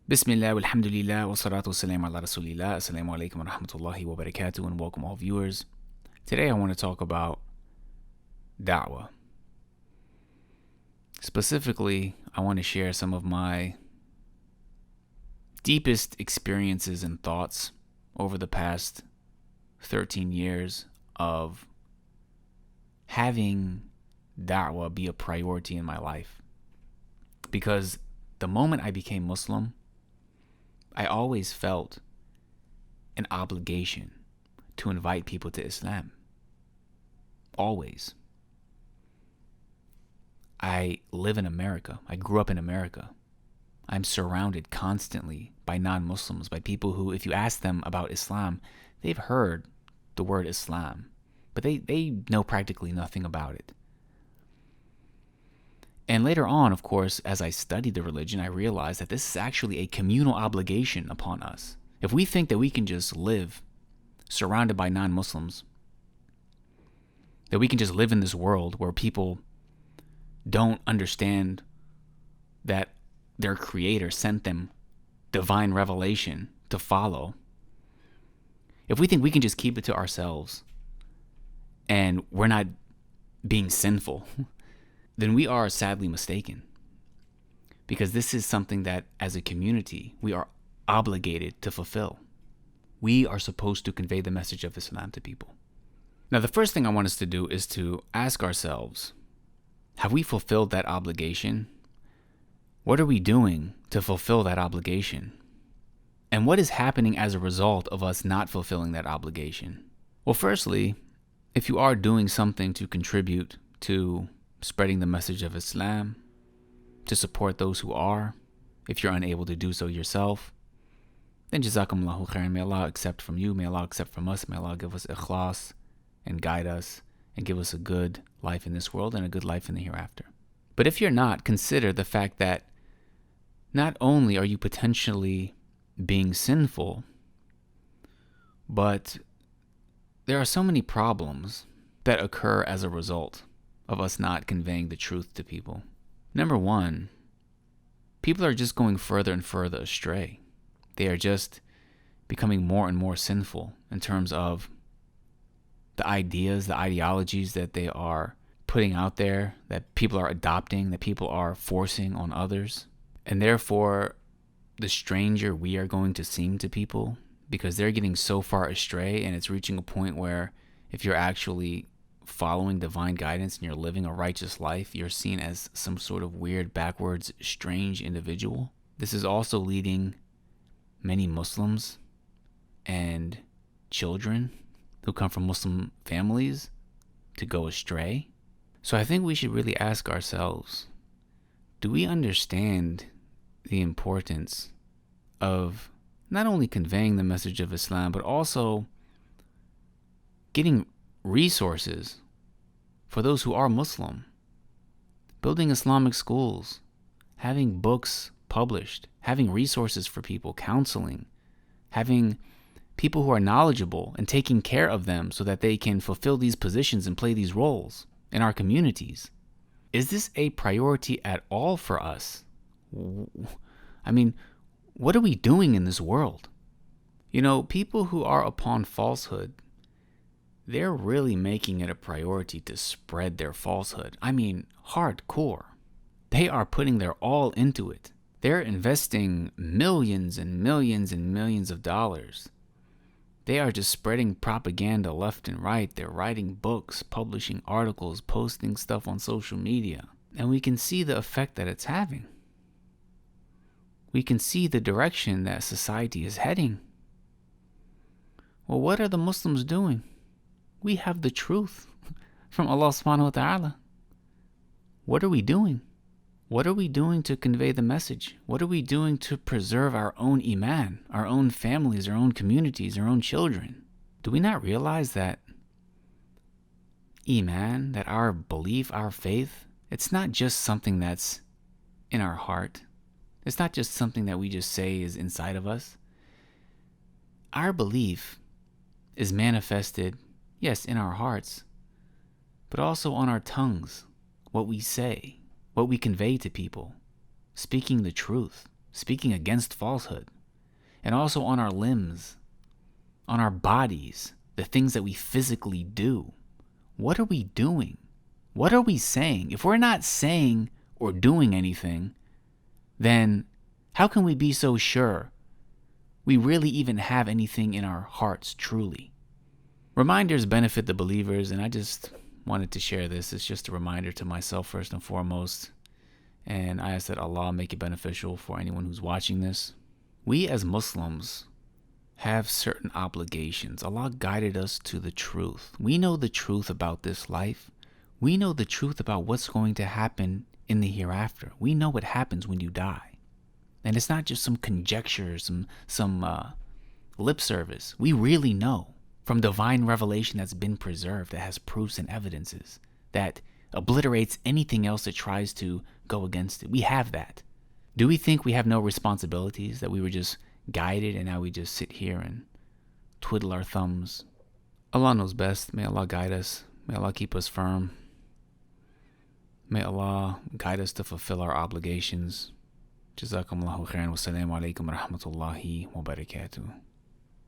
Bismillah, walhamdulillah, wa salatu wassalam ala rasulillah. Assalamu alaikum wa rahmatullahi wa barakatuh, and welcome all viewers. Today I want to talk about dawah. Specifically, I want to share some of my deepest experiences and thoughts over the past 13 years of having da'wah be a priority in my life. Because the moment I became Muslim, I always felt an obligation to invite people to Islam. Always. I live in America. I grew up in America. I'm surrounded constantly by non-Muslims, by people who, if you ask them about Islam, they've heard the word Islam, but they know practically nothing about it. And later on, of course, as I studied the religion, I realized that this is actually a communal obligation upon us. If we think that we can just live surrounded by non-Muslims, that we can just live in this world where people don't understand that their creator sent them divine revelation to follow, if we think we can just keep it to ourselves and we're not being sinful, then we are sadly mistaken. Because this is something that, as a community, we are obligated to fulfill. We are supposed to convey the message of Islam to people. Now, the first thing I want us to do is to ask ourselves, have we fulfilled that obligation? What are we doing to fulfill that obligation? And what is happening as a result of us not fulfilling that obligation? Well, firstly, if you are doing something to contribute to spreading the message of Islam, to support those who are, if you're unable to do so yourself, then jazakumAllahukhairan. May Allah accept from you, may Allah accept from us, may Allah give us ikhlas and guide us and give us a good life in this world and a good life in the hereafter. But if you're not, consider the fact that not only are you potentially being sinful, but there are so many problems that occur as a result of us not conveying the truth to people. Number one, people are just going further and further astray. They are just becoming more and more sinful in terms of the ideas, the ideologies that they are putting out there, that people are adopting, that people are forcing on others. And therefore, the stranger we are going to seem to people, because they're getting so far astray, and it's reaching a point where if you're actually following divine guidance and you're living a righteous life, you're seen as some sort of weird, backwards, strange individual. This is also leading many Muslims and children who come from Muslim families to go astray. So I think we should really ask ourselves, do we understand the importance of not only conveying the message of Islam, but also getting resources for those who are Muslim, building Islamic schools, having books published, having resources for people, counseling, having people who are knowledgeable and taking care of them so that they can fulfill these positions and play these roles in our communities. Is this a priority at all for us? I mean, what are we doing in this world? You know, people who are upon falsehood, they're really making it a priority to spread their falsehood. I mean, hardcore. They are putting their all into it. They're investing millions and millions and millions of dollars. They are just spreading propaganda left and right. They're writing books, publishing articles, posting stuff on social media. And we can see the effect that it's having. We can see the direction that society is heading. Well, what are the Muslims doing? We have the truth from Allah subhanahu wa ta'ala. What are we doing? What are we doing to convey the message? What are we doing to preserve our own iman, our own families, our own communities, our own children? Do we not realize that iman, that our belief, our faith, it's not just something that's in our heart. It's not just something that we just say is inside of us. Our belief is manifested, yes, in our hearts, but also on our tongues, what we say, what we convey to people, speaking the truth. speaking against falsehood, and also on our limbs, on our bodies, the things that we physically do. What are we doing? What are we saying? If we're not saying or doing anything, then how can we be so sure we really even have anything in our hearts truly? Reminders benefit the believers, and I just wanted to share this. It's just a reminder to myself first and foremost, and I ask that Allah make it beneficial for anyone who's watching this. We as Muslims have certain obligations. Allah guided us to the truth. We know the truth about this life. We know the truth about what's going to happen in the hereafter. We know what happens when you die. And it's not just some conjecture, some lip service. We really know from divine revelation that's been preserved, that has proofs and evidences, that obliterates anything else that tries to go against it. We have that. Do we think we have no responsibilities, that we were just guided and now we just sit here and twiddle our thumbs? Allah knows best. May Allah guide us. May Allah keep us firm. May Allah guide us to fulfill our obligations. jazakumAllahukhairan. Wassalamu alaikum wa rahmatullahi wa barakatuh.